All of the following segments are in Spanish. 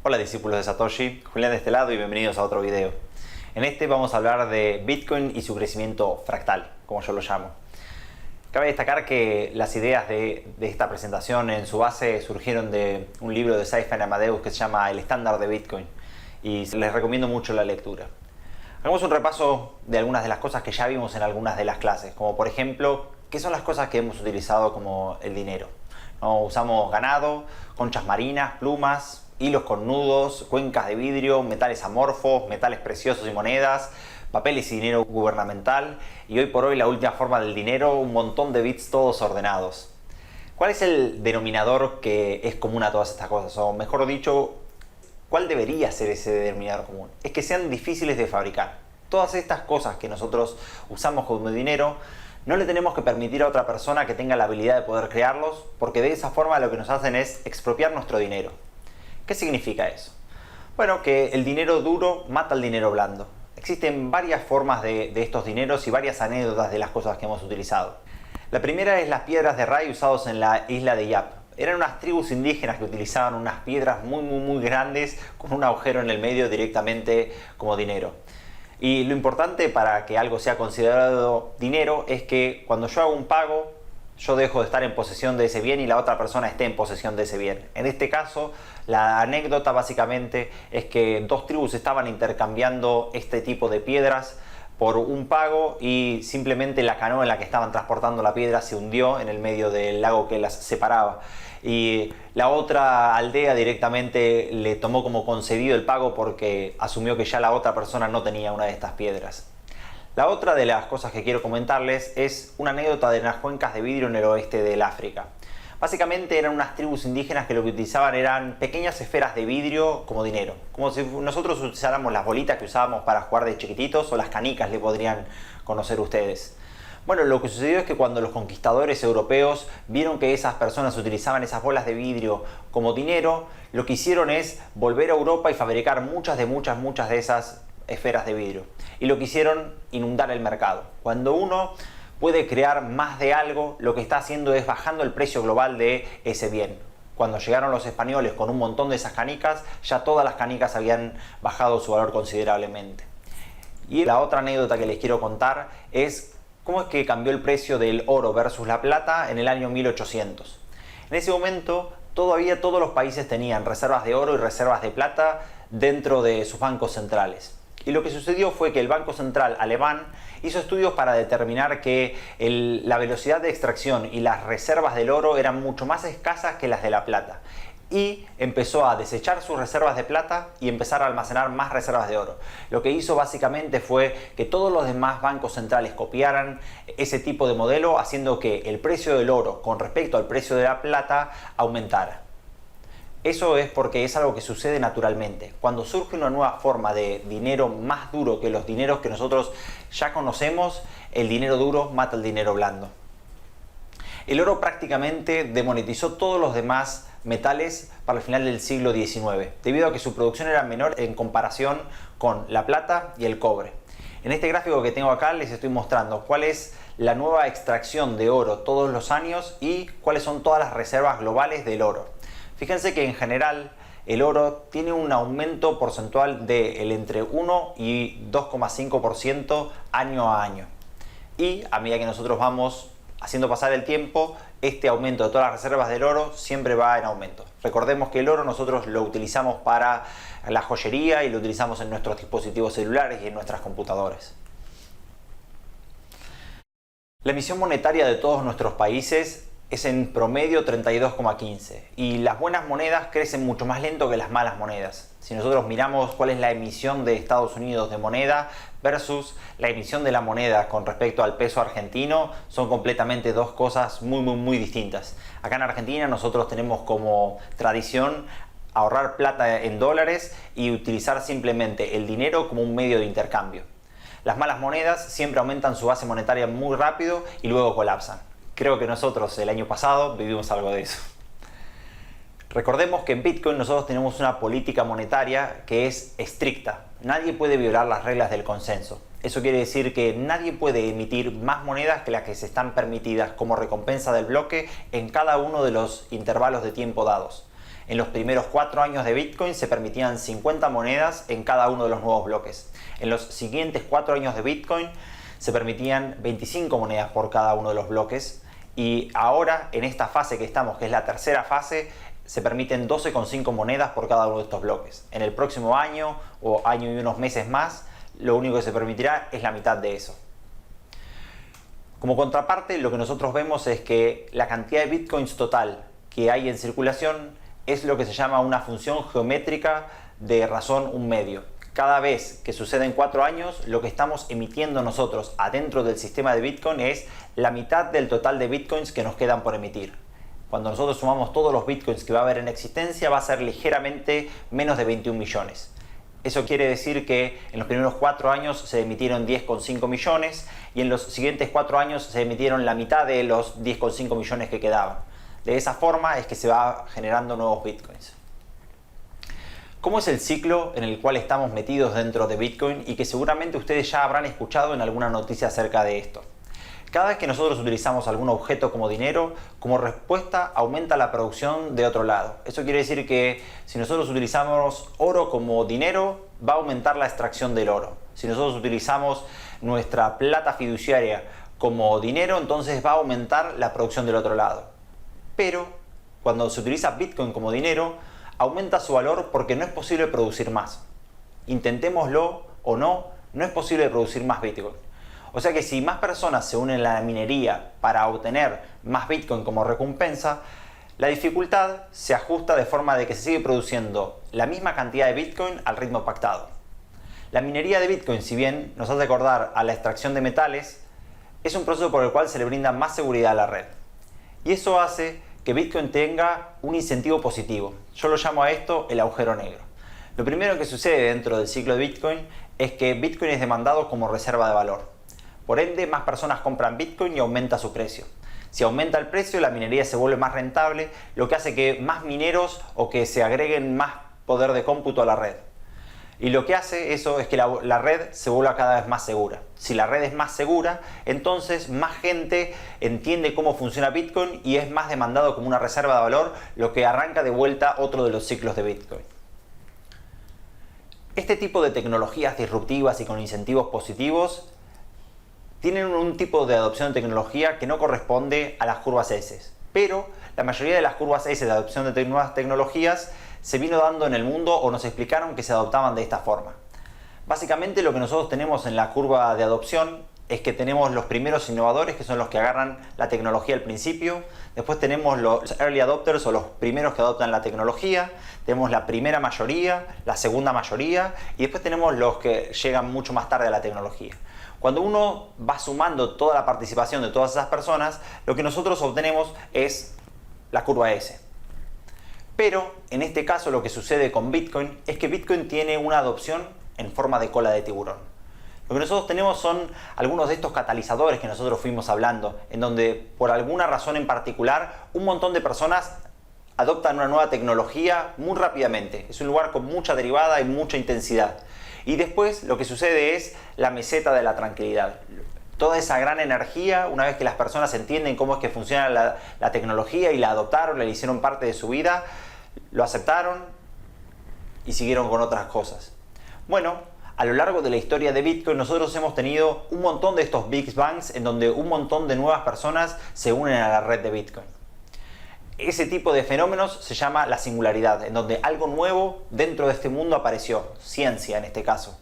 Hola discípulos de Satoshi, Julián de este lado y bienvenidos a otro video. En este vamos a hablar de Bitcoin y su crecimiento fractal, como yo lo llamo. Cabe destacar que las ideas de esta presentación en su base surgieron de un libro de Seyfen Amadeus que se llama El estándar de Bitcoin y les recomiendo mucho la lectura. Hagamos un repaso de algunas de las cosas que ya vimos en algunas de las clases, como por ejemplo, ¿qué son las cosas que hemos utilizado como el dinero? ¿No? Usamos ganado, conchas marinas, plumas, hilos con nudos, cuencas de vidrio, metales amorfos, metales preciosos y monedas, papeles y dinero gubernamental, y hoy por hoy la última forma del dinero, un montón de bits todos ordenados. ¿Cuál es el denominador que es común a todas estas cosas? O mejor dicho, ¿cuál debería ser ese denominador común? Es que sean difíciles de fabricar. Todas estas cosas que nosotros usamos como dinero, no le tenemos que permitir a otra persona que tenga la habilidad de poder crearlos, porque de esa forma lo que nos hacen es expropiar nuestro dinero. ¿Qué significa eso? Bueno, que el dinero duro mata al dinero blando. Existen varias formas de estos dineros y varias anécdotas de las cosas que hemos utilizado. La primera es las piedras de Rai usados en la isla de Yap. Eran unas tribus indígenas que utilizaban unas piedras muy grandes con un agujero en el medio directamente como dinero. Y lo importante para que algo sea considerado dinero es que cuando yo hago un pago, yo dejo de estar en posesión de ese bien y la otra persona esté en posesión de ese bien. En este caso, la anécdota básicamente es que dos tribus estaban intercambiando este tipo de piedras por un pago y simplemente la canoa en la que estaban transportando la piedra se hundió en el medio del lago que las separaba. Y la otra aldea directamente le tomó como concedido el pago porque asumió que ya la otra persona no tenía una de estas piedras. La otra de las cosas que quiero comentarles es una anécdota de las cuencas de vidrio en el oeste del África. Básicamente eran unas tribus indígenas que lo que utilizaban eran pequeñas esferas de vidrio como dinero. Como si nosotros utilizáramos las bolitas que usábamos para jugar de chiquititos o las canicas le podrían conocer ustedes. Bueno, lo que sucedió es que cuando los conquistadores europeos vieron que esas personas utilizaban esas bolas de vidrio como dinero, lo que hicieron es volver a Europa y fabricar muchas de esas esferas de vidrio. Y lo que hicieron, inundar el mercado. Cuando uno puede crear más de algo, lo que está haciendo es bajando el precio global de ese bien. Cuando llegaron los españoles con un montón de esas canicas, ya todas las canicas habían bajado su valor considerablemente. Y la otra anécdota que les quiero contar es cómo es que cambió el precio del oro versus la plata en el año 1800. En ese momento, todavía todos los países tenían reservas de oro y reservas de plata dentro de sus bancos centrales. Y lo que sucedió fue que el Banco Central alemán hizo estudios para determinar que la velocidad de extracción y las reservas del oro eran mucho más escasas que las de la plata. Y empezó a desechar sus reservas de plata y empezar a almacenar más reservas de oro. Lo que hizo básicamente fue que todos los demás bancos centrales copiaran ese tipo de modelo, haciendo que el precio del oro con respecto al precio de la plata aumentara. Eso es porque es algo que sucede naturalmente. Cuando surge una nueva forma de dinero más duro que los dineros que nosotros ya conocemos, el dinero duro mata el dinero blando. El oro prácticamente demonetizó todos los demás metales para el final del siglo XIX, debido a que su producción era menor en comparación con la plata y el cobre. En este gráfico que tengo acá les estoy mostrando cuál es la nueva extracción de oro todos los años y cuáles son todas las reservas globales del oro. Fíjense que en general el oro tiene un aumento porcentual de entre 1 y 2,5% año a año. Y a medida que nosotros vamos haciendo pasar el tiempo, este aumento de todas las reservas del oro siempre va en aumento. Recordemos que el oro nosotros lo utilizamos para la joyería y lo utilizamos en nuestros dispositivos celulares y en nuestras computadoras. La emisión monetaria de todos nuestros países es en promedio 32,15 y las buenas monedas crecen mucho más lento que las malas monedas. Si nosotros miramos cuál es la emisión de Estados Unidos de moneda versus la emisión de la moneda con respecto al peso argentino, son completamente dos cosas muy distintas. Acá en Argentina nosotros tenemos como tradición ahorrar plata en dólares y utilizar simplemente el dinero como un medio de intercambio. Las malas monedas siempre aumentan su base monetaria muy rápido y luego colapsan. Creo que nosotros el año pasado vivimos algo de eso. Recordemos que en Bitcoin nosotros tenemos una política monetaria que es estricta. Nadie puede violar las reglas del consenso. Eso quiere decir que nadie puede emitir más monedas que las que se están permitidas como recompensa del bloque en cada uno de los intervalos de tiempo dados. En los primeros 4 años de Bitcoin se permitían 50 monedas en cada uno de los nuevos bloques. En los siguientes 4 años de Bitcoin se permitían 25 monedas por cada uno de los bloques. Y ahora, en esta fase que estamos, que es la tercera fase, se permiten 12,5 monedas por cada uno de estos bloques. En el próximo año o año y unos meses más, lo único que se permitirá es la mitad de eso. Como contraparte, lo que nosotros vemos es que la cantidad de bitcoins total que hay en circulación es lo que se llama una función geométrica de razón un medio. Cada vez que suceden 4 años, lo que estamos emitiendo nosotros adentro del sistema de Bitcoin es la mitad del total de bitcoins que nos quedan por emitir. Cuando nosotros sumamos todos los bitcoins que va a haber en existencia, va a ser ligeramente menos de 21 millones. Eso quiere decir que en los primeros 4 años se emitieron 10,5 millones y en los siguientes 4 años se emitieron la mitad de los 10,5 millones que quedaban. De esa forma es que se va generando nuevos bitcoins. ¿Cómo es el ciclo en el cual estamos metidos dentro de Bitcoin y que seguramente ustedes ya habrán escuchado en alguna noticia acerca de esto? Cada vez que nosotros utilizamos algún objeto como dinero, como respuesta aumenta la producción de otro lado. Eso quiere decir que si nosotros utilizamos oro como dinero, va a aumentar la extracción del oro. Si nosotros utilizamos nuestra plata fiduciaria como dinero, entonces va a aumentar la producción del otro lado. Pero cuando se utiliza Bitcoin como dinero, aumenta su valor porque no es posible producir más. Intentémoslo o no, no es posible producir más Bitcoin. O sea que si más personas se unen a la minería para obtener más Bitcoin como recompensa, la dificultad se ajusta de forma de que se sigue produciendo la misma cantidad de Bitcoin al ritmo pactado. La minería de Bitcoin, si bien nos hace acordar a la extracción de metales, es un proceso por el cual se le brinda más seguridad a la red. Y eso hace que Bitcoin tenga un incentivo positivo. Yo lo llamo a esto el agujero negro. Lo primero que sucede dentro del ciclo de Bitcoin es que Bitcoin es demandado como reserva de valor. Por ende, más personas compran Bitcoin y aumenta su precio. Si aumenta el precio, la minería se vuelve más rentable, lo que hace que más mineros o que se agreguen más poder de cómputo a la red. Y lo que hace eso es que la red se vuelva cada vez más segura. Si la red es más segura, entonces más gente entiende cómo funciona Bitcoin y es más demandado como una reserva de valor, lo que arranca de vuelta otro de los ciclos de Bitcoin. Este tipo de tecnologías disruptivas y con incentivos positivos tienen un tipo de adopción de tecnología que no corresponde a las curvas S. Pero la mayoría de las curvas S de adopción de nuevas tecnologías se vino dando en el mundo o nos explicaron que se adoptaban de esta forma. Básicamente lo que nosotros tenemos en la curva de adopción es que tenemos los primeros innovadores, que son los que agarran la tecnología al principio. Después tenemos los early adopters o los primeros que adoptan la tecnología. Tenemos la primera mayoría, la segunda mayoría y después tenemos los que llegan mucho más tarde a la tecnología. Cuando uno va sumando toda la participación de todas esas personas, lo que nosotros obtenemos es la curva S. Pero en este caso lo que sucede con Bitcoin es que Bitcoin tiene una adopción en forma de cola de tiburón. Lo que nosotros tenemos son algunos de estos catalizadores que nosotros fuimos hablando, en donde por alguna razón en particular un montón de personas adoptan una nueva tecnología muy rápidamente. Es un lugar con mucha derivada y mucha intensidad. Y después lo que sucede es la meseta de la tranquilidad. Toda esa gran energía, una vez que las personas entienden cómo es que funciona la tecnología y la adoptaron, la hicieron parte de su vida, lo aceptaron y siguieron con otras cosas. Bueno, a lo largo de la historia de Bitcoin nosotros hemos tenido un montón de estos Big Bangs en donde un montón de nuevas personas se unen a la red de Bitcoin. Ese tipo de fenómenos se llama la singularidad, en donde algo nuevo dentro de este mundo apareció, ciencia en este caso.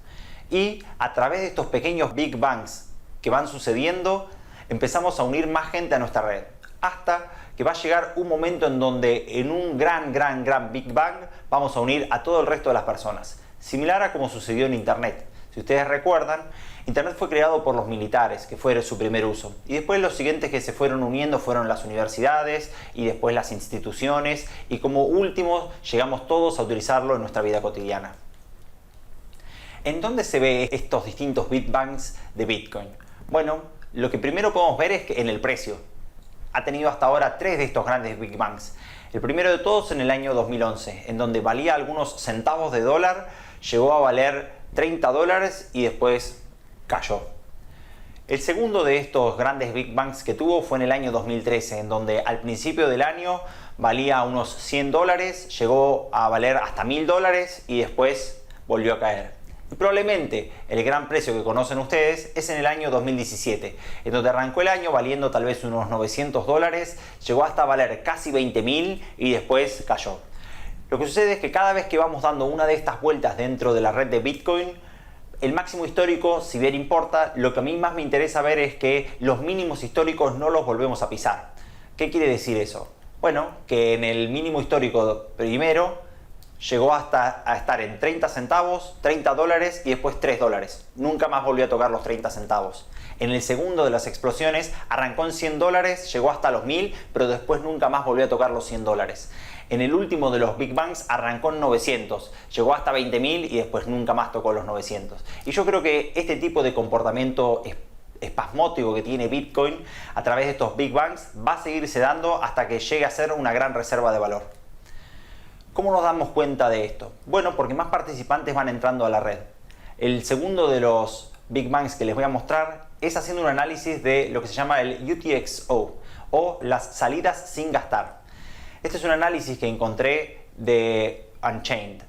Y a través de estos pequeños Big Bangs que van sucediendo, empezamos a unir más gente a nuestra red, hasta que va a llegar un momento en donde en un gran Big Bang vamos a unir a todo el resto de las personas, similar a como sucedió en Internet. Si ustedes recuerdan, Internet fue creado por los militares, que fue su primer uso, y después los siguientes que se fueron uniendo fueron las universidades y después las instituciones, y como último llegamos todos a utilizarlo en nuestra vida cotidiana. ¿En dónde se ve estos distintos Big Bangs de Bitcoin? Bueno, lo que primero podemos ver es que en el precio. Ha tenido hasta ahora 3 de estos grandes Big Bangs. El primero de todos en el año 2011, en donde valía algunos centavos de dólar, llegó a valer $30 y después cayó. El segundo de estos grandes Big Bangs que tuvo fue en el año 2013, en donde al principio del año valía unos 100 dólares, llegó a valer hasta 1000 dólares y después volvió a caer. Y probablemente el gran precio que conocen ustedes es en el año 2017, en donde arrancó el año valiendo tal vez unos 900 dólares, llegó hasta valer casi 20.000 y después cayó. Lo que sucede es que cada vez que vamos dando una de estas vueltas dentro de la red de Bitcoin, el máximo histórico, si bien importa, lo que a mí más me interesa ver es que los mínimos históricos no los volvemos a pisar. ¿Qué quiere decir eso? Bueno, que en el mínimo histórico primero llegó hasta a estar en 30 centavos, 30 dólares y después 3 dólares. Nunca más volvió a tocar los 30 centavos. En el segundo de las explosiones arrancó en 100 dólares, llegó hasta los 1000, pero después nunca más volvió a tocar los 100 dólares. En el último de los Big Bangs arrancó en 900, llegó hasta 20.000 y después nunca más tocó los 900. Y yo creo que este tipo de comportamiento espasmódico que tiene Bitcoin a través de estos Big Bangs va a seguirse dando hasta que llegue a ser una gran reserva de valor. ¿Cómo nos damos cuenta de esto? Bueno, porque más participantes van entrando a la red. El segundo de los Big Bangs que les voy a mostrar es haciendo un análisis de lo que se llama el UTXO o las salidas sin gastar. Este es un análisis que encontré de Unchained.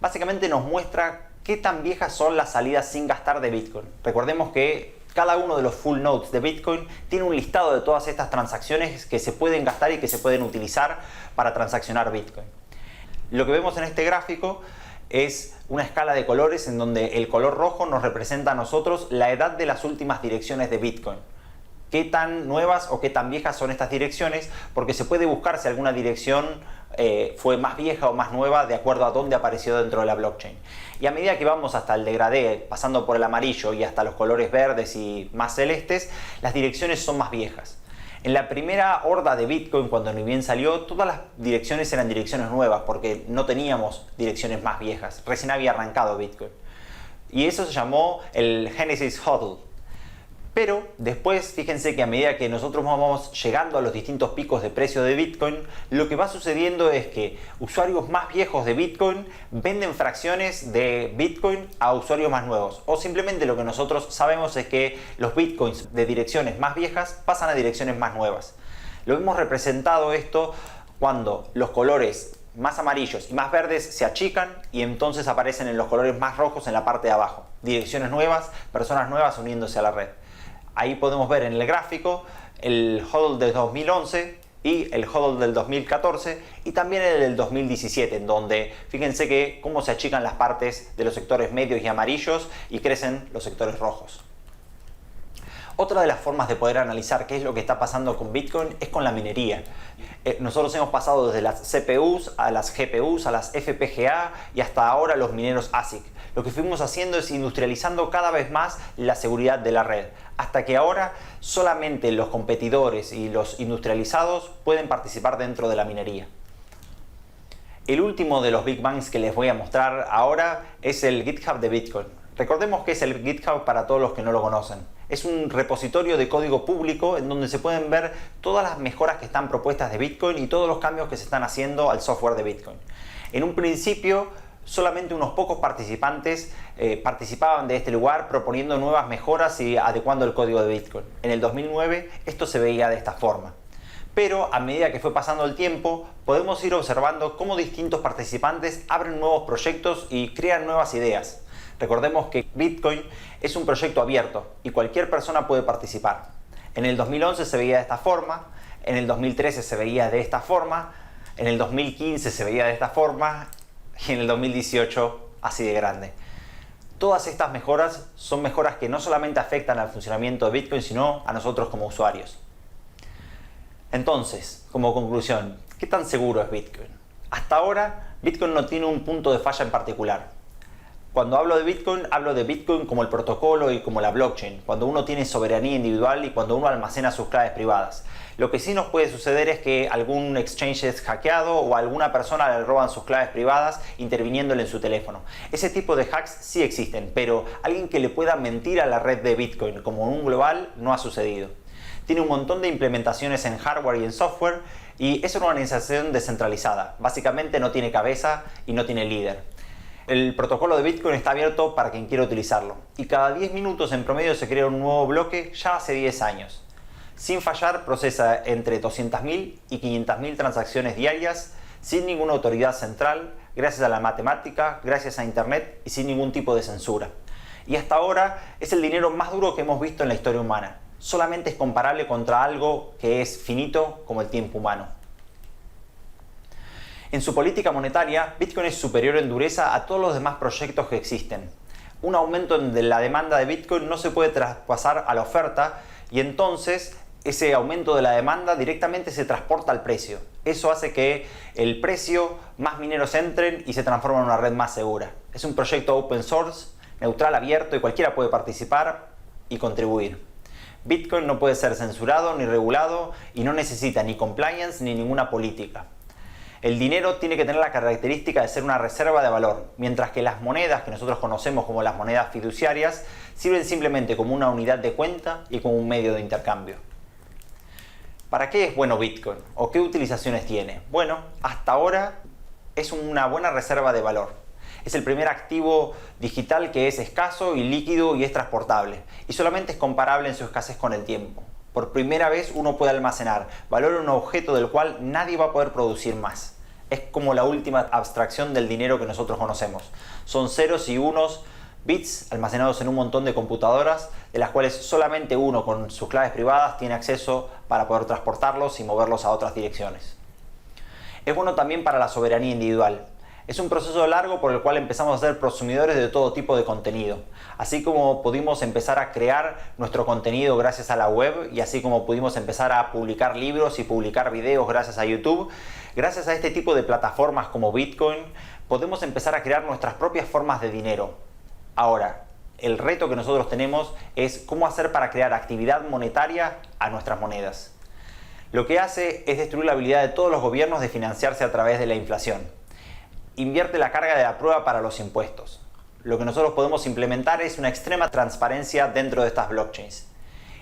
Básicamente nos muestra qué tan viejas son las salidas sin gastar de Bitcoin. Recordemos que cada uno de los full nodes de Bitcoin tiene un listado de todas estas transacciones que se pueden gastar y que se pueden utilizar para transaccionar Bitcoin. Lo que vemos en este gráfico es una escala de colores en donde el color rojo nos representa a nosotros la edad de las últimas direcciones de Bitcoin. Qué tan nuevas o qué tan viejas son estas direcciones, porque se puede buscar si alguna dirección fue más vieja o más nueva de acuerdo a dónde apareció dentro de la blockchain. Y a medida que vamos hasta el degradé, pasando por el amarillo y hasta los colores verdes y más celestes, las direcciones son más viejas. En la primera horda de Bitcoin, cuando ni bien salió, todas las direcciones eran direcciones nuevas porque no teníamos direcciones más viejas. Recién había arrancado Bitcoin. Y eso se llamó el Genesis HODL. Pero después, fíjense que a medida que nosotros vamos llegando a los distintos picos de precio de Bitcoin, lo que va sucediendo es que usuarios más viejos de Bitcoin venden fracciones de Bitcoin a usuarios más nuevos. O simplemente lo que nosotros sabemos es que los Bitcoins de direcciones más viejas pasan a direcciones más nuevas. Lo hemos representado esto cuando los colores más amarillos y más verdes se achican y entonces aparecen en los colores más rojos en la parte de abajo. Direcciones nuevas, personas nuevas uniéndose a la red. Ahí podemos ver en el gráfico el HODL del 2011 y el HODL del 2014 y también el del 2017, en donde fíjense que cómo se achican las partes de los sectores medios y amarillos y crecen los sectores rojos. Otra de las formas de poder analizar qué es lo que está pasando con Bitcoin es con la minería. Nosotros hemos pasado desde las CPUs a las GPUs, a las FPGA y hasta ahora los mineros ASIC. Lo que fuimos haciendo es industrializando cada vez más la seguridad de la red, hasta que ahora solamente los competidores y los industrializados pueden participar dentro de la minería. El último de los Big Bangs que les voy a mostrar ahora es el GitHub de Bitcoin. Recordemos que es el GitHub para todos los que no lo conocen. Es un repositorio de código público en donde se pueden ver todas las mejoras que están propuestas de Bitcoin y todos los cambios que se están haciendo al software de Bitcoin. En un principio, solamente unos pocos participantes participaban de este lugar proponiendo nuevas mejoras y adecuando el código de Bitcoin. En el 2009 esto se veía de esta forma. Pero a medida que fue pasando el tiempo, podemos ir observando cómo distintos participantes abren nuevos proyectos y crean nuevas ideas. Recordemos que Bitcoin es un proyecto abierto y cualquier persona puede participar. En el 2011 se veía de esta forma, en el 2013 se veía de esta forma, en el 2015 se veía de esta forma y en el 2018 así de grande. Todas estas mejoras son mejoras que no solamente afectan al funcionamiento de Bitcoin, sino a nosotros como usuarios. Entonces, como conclusión, ¿qué tan seguro es Bitcoin? Hasta ahora, Bitcoin no tiene un punto de falla en particular. Cuando hablo de Bitcoin como el protocolo y como la blockchain, cuando uno tiene soberanía individual y cuando uno almacena sus claves privadas. Lo que sí nos puede suceder es que algún exchange es hackeado o a alguna persona le roban sus claves privadas interviniéndole en su teléfono. Ese tipo de hacks sí existen, pero alguien que le pueda mentir a la red de Bitcoin como un global no ha sucedido. Tiene un montón de implementaciones en hardware y en software y es una organización descentralizada. Básicamente no tiene cabeza y no tiene líder. El protocolo de Bitcoin está abierto para quien quiera utilizarlo y cada 10 minutos en promedio se crea un nuevo bloque ya hace 10 años. Sin fallar procesa entre 200.000 y 500.000 transacciones diarias sin ninguna autoridad central, gracias a la matemática, gracias a internet y sin ningún tipo de censura. Y hasta ahora es el dinero más duro que hemos visto en la historia humana. Solamente es comparable contra algo que es finito como el tiempo humano. En su política monetaria, Bitcoin es superior en dureza a todos los demás proyectos que existen. Un aumento de la demanda de Bitcoin no se puede traspasar a la oferta y entonces ese aumento de la demanda directamente se transporta al precio. Eso hace que el precio, más mineros entren y se transforma en una red más segura. Es un proyecto open source, neutral, abierto y cualquiera puede participar y contribuir. Bitcoin no puede ser censurado ni regulado y no necesita ni compliance ni ninguna política. El dinero tiene que tener la característica de ser una reserva de valor, mientras que las monedas que nosotros conocemos como las monedas fiduciarias sirven simplemente como una unidad de cuenta y como un medio de intercambio. ¿Para qué es bueno Bitcoin? ¿O qué utilizaciones tiene? Bueno, hasta ahora es una buena reserva de valor. Es el primer activo digital que es escaso y líquido y es transportable. Y solamente es comparable en su escasez con el tiempo. Por primera vez uno puede almacenar valor en un objeto del cual nadie va a poder producir más. Es como la última abstracción del dinero que nosotros conocemos. Son ceros y unos, bits almacenados en un montón de computadoras, de las cuales solamente uno con sus claves privadas tiene acceso para poder transportarlos y moverlos a otras direcciones. Es bueno también para la soberanía individual. Es un proceso largo por el cual empezamos a ser prosumidores de todo tipo de contenido. Así como pudimos empezar a crear nuestro contenido gracias a la web y así como pudimos empezar a publicar libros y publicar videos gracias a YouTube, gracias a este tipo de plataformas como Bitcoin, podemos empezar a crear nuestras propias formas de dinero. Ahora, el reto que nosotros tenemos es cómo hacer para crear actividad monetaria a nuestras monedas. Lo que hace es destruir la habilidad de todos los gobiernos de financiarse a través de la inflación. Invierte la carga de la prueba para los impuestos. Lo que nosotros podemos implementar es una extrema transparencia dentro de estas blockchains.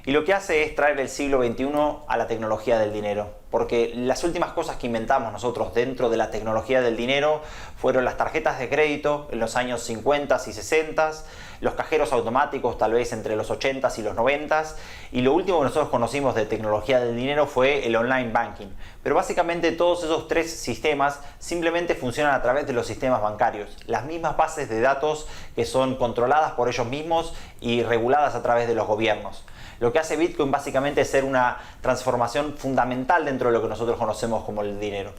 Y lo que hace es traer el siglo XXI a la tecnología del dinero. Porque las últimas cosas que inventamos nosotros dentro de la tecnología del dinero fueron las tarjetas de crédito en los años 50 y 60, los cajeros automáticos tal vez entre los 80 y los 90, y lo último que nosotros conocimos de tecnología del dinero fue el online banking. Pero básicamente todos esos tres sistemas simplemente funcionan a través de los sistemas bancarios. Las mismas bases de datos que son controladas por ellos mismos y reguladas a través de los gobiernos. Lo que hace Bitcoin básicamente es ser una transformación fundamental dentro de lo que nosotros conocemos como el dinero.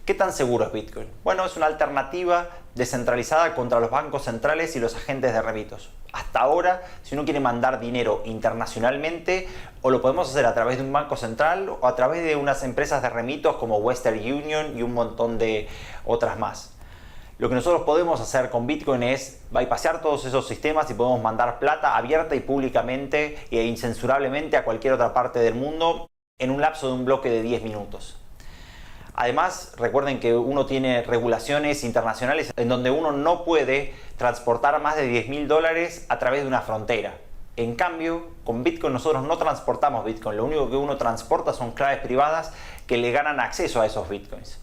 ¿Qué tan seguro es Bitcoin? Bueno, es una alternativa descentralizada contra los bancos centrales y los agentes de remitos. Hasta ahora, si uno quiere mandar dinero internacionalmente, o lo podemos hacer a través de un banco central o a través de unas empresas de remitos como Western Union y un montón de otras más. Lo que nosotros podemos hacer con Bitcoin es bypassear todos esos sistemas y podemos mandar plata abierta y públicamente e incensurablemente a cualquier otra parte del mundo en un lapso de un bloque de 10 minutos. Además, recuerden que uno tiene regulaciones internacionales en donde uno no puede transportar más de $10.000 a través de una frontera. En cambio, con Bitcoin nosotros no transportamos Bitcoin, lo único que uno transporta son claves privadas que le ganan acceso a esos Bitcoins.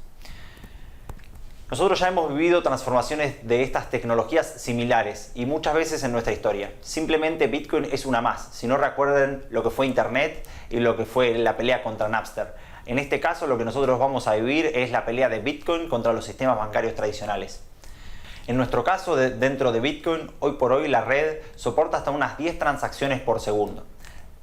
Nosotros ya hemos vivido transformaciones de estas tecnologías similares y muchas veces en nuestra historia. Simplemente Bitcoin es una más. Si no recuerden lo que fue Internet y lo que fue la pelea contra Napster. En este caso lo que nosotros vamos a vivir es la pelea de Bitcoin contra los sistemas bancarios tradicionales. En nuestro caso, dentro de Bitcoin, hoy por hoy la red soporta hasta unas 10 transacciones por segundo.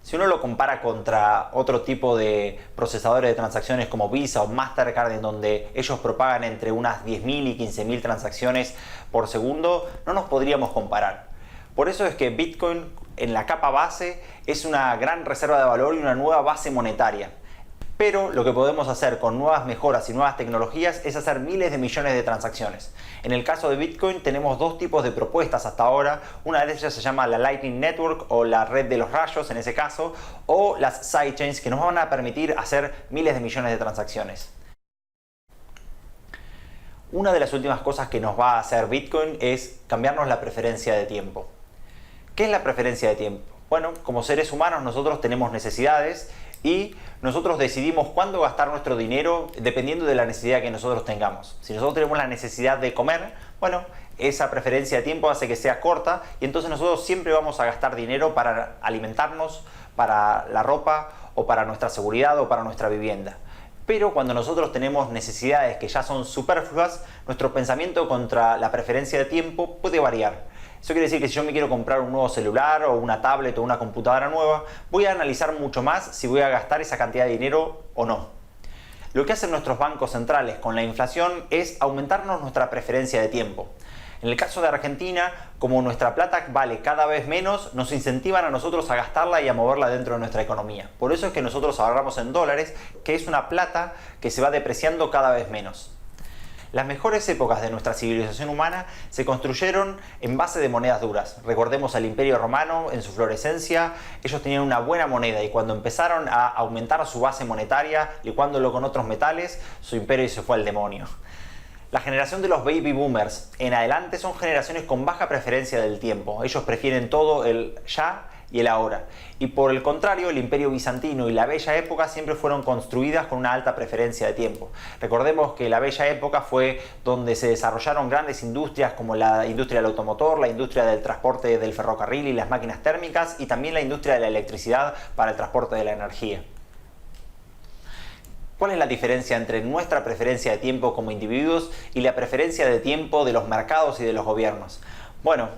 Si uno lo compara contra otro tipo de procesadores de transacciones como Visa o Mastercard, en donde ellos propagan entre unas 10.000 y 15.000 transacciones por segundo, no nos podríamos comparar. Por eso es que Bitcoin en la capa base es una gran reserva de valor y una nueva base monetaria. Pero lo que podemos hacer con nuevas mejoras y nuevas tecnologías es hacer miles de millones de transacciones. En el caso de Bitcoin tenemos dos tipos de propuestas hasta ahora. Una de ellas se llama la Lightning Network o la red de los rayos en ese caso, o las sidechains que nos van a permitir hacer miles de millones de transacciones. Una de las últimas cosas que nos va a hacer Bitcoin es cambiarnos la preferencia de tiempo. ¿Qué es la preferencia de tiempo? Bueno, como seres humanos nosotros tenemos necesidades y nosotros decidimos cuándo gastar nuestro dinero dependiendo de la necesidad que nosotros tengamos. Si nosotros tenemos la necesidad de comer, bueno, esa preferencia de tiempo hace que sea corta y entonces nosotros siempre vamos a gastar dinero para alimentarnos, para la ropa o para nuestra seguridad o para nuestra vivienda. Pero cuando nosotros tenemos necesidades que ya son superfluas, nuestro pensamiento contra la preferencia de tiempo puede variar. Eso quiere decir que si yo me quiero comprar un nuevo celular o una tablet o una computadora nueva, voy a analizar mucho más si voy a gastar esa cantidad de dinero o no. Lo que hacen nuestros bancos centrales con la inflación es aumentarnos nuestra preferencia de tiempo. En el caso de Argentina, como nuestra plata vale cada vez menos, nos incentivan a nosotros a gastarla y a moverla dentro de nuestra economía. Por eso es que nosotros ahorramos en dólares, que es una plata que se va depreciando cada vez menos. Las mejores épocas de nuestra civilización humana se construyeron en base de monedas duras. Recordemos al Imperio Romano en su florescencia, ellos tenían una buena moneda y cuando empezaron a aumentar su base monetaria, licuándolo con otros metales, su imperio se fue al demonio. La generación de los baby boomers en adelante son generaciones con baja preferencia del tiempo. Ellos prefieren todo el ya y el ahora. Y por el contrario, el Imperio Bizantino y la Bella Época siempre fueron construidas con una alta preferencia de tiempo. Recordemos que la Bella Época fue donde se desarrollaron grandes industrias como la industria del automotor, la industria del transporte del ferrocarril y las máquinas térmicas y también la industria de la electricidad para el transporte de la energía. ¿Cuál es la diferencia entre nuestra preferencia de tiempo como individuos y la preferencia de tiempo de los mercados y de los gobiernos? Bueno,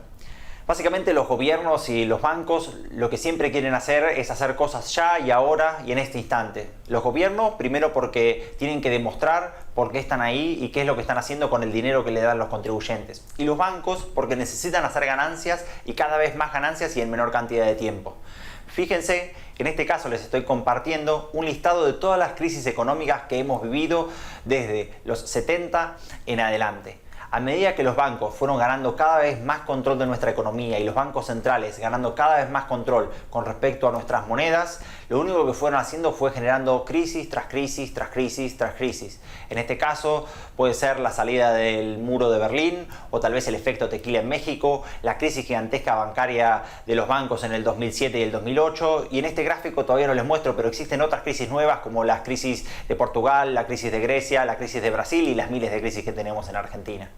básicamente los gobiernos y los bancos lo que siempre quieren hacer es hacer cosas ya y ahora y en este instante. Los gobiernos primero porque tienen que demostrar por qué están ahí y qué es lo que están haciendo con el dinero que le dan los contribuyentes. Y los bancos porque necesitan hacer ganancias y cada vez más ganancias y en menor cantidad de tiempo. Fíjense que en este caso les estoy compartiendo un listado de todas las crisis económicas que hemos vivido desde los 70 en adelante. A medida que los bancos fueron ganando cada vez más control de nuestra economía y los bancos centrales ganando cada vez más control con respecto a nuestras monedas, lo único que fueron haciendo fue generando crisis tras crisis, tras crisis, tras crisis. En este caso puede ser la salida del muro de Berlín o tal vez el efecto tequila en México, la crisis gigantesca bancaria de los bancos en el 2007 y el 2008 y en este gráfico todavía no les muestro, pero existen otras crisis nuevas como las crisis de Portugal, la crisis de Grecia, la crisis de Brasil y las miles de crisis que tenemos en Argentina.